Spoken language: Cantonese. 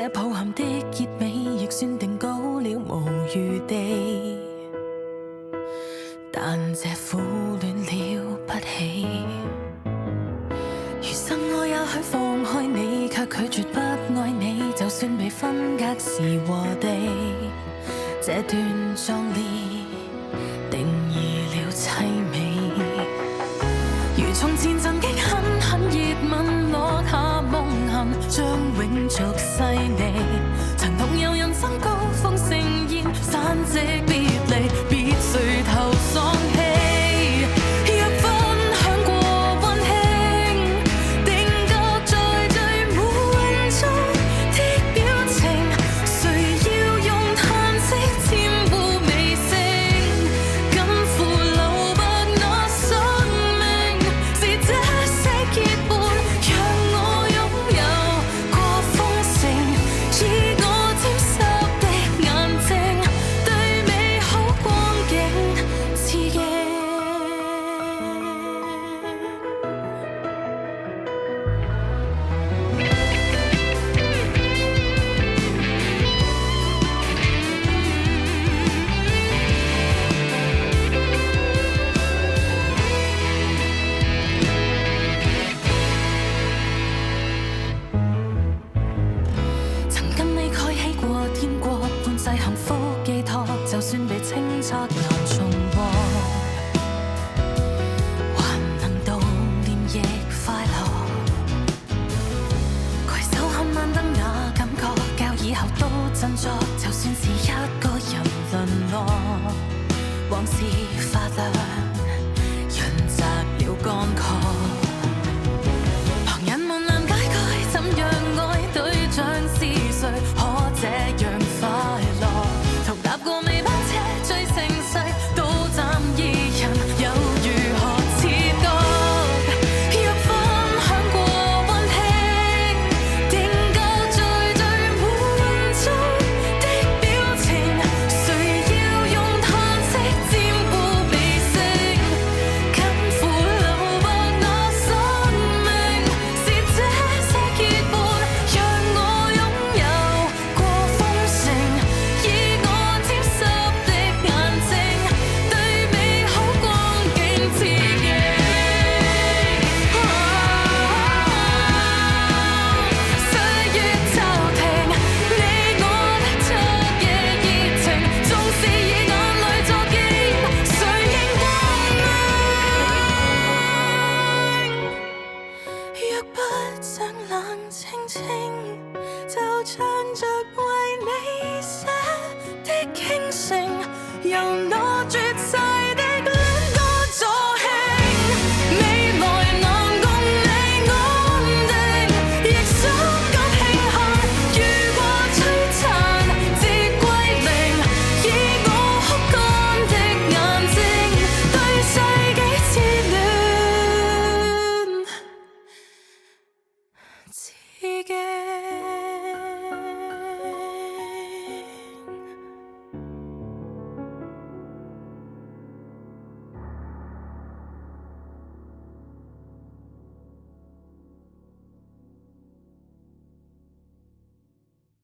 這抱憾的結尾亦算定稿了無餘地，但這苦戀了不起。餘生我也許放開你，卻拒絕不愛你，就算被分隔時和地，這段壯烈定義了凄美。如從前曾經狠狠熱吻，落下夢痕，將永續細膩。曾同遊人生高峰盛宴，散席別離，別垂頭喪氣。若分享過溫馨，定格在最滿足的表情，誰要用嘆息簽護尾聲，緊扶留白我生命，是這些結伴讓我擁有過豐盛，以我沾濕的眼睛對美好光景致敬。曾跟你蓋起過天國，半世幸福寄託，就算被清拆難重獲，還能悼念亦快樂。攜手看晚燈那感覺，較以後都振作，就算是一個人淪落，往事發亮，潤澤了乾涸。旁人問難解該怎樣愛對象是誰，可這樣快樂？同搭過尾班車最盛世，都暫異人，又如何切割？若分享過溫馨，定格在最滿足的表情，誰要用嘆息簽護尾聲，緊扶留白那生命，是這些結伴讓我擁有過豐盛，以我沾濕的眼睛對美好光景致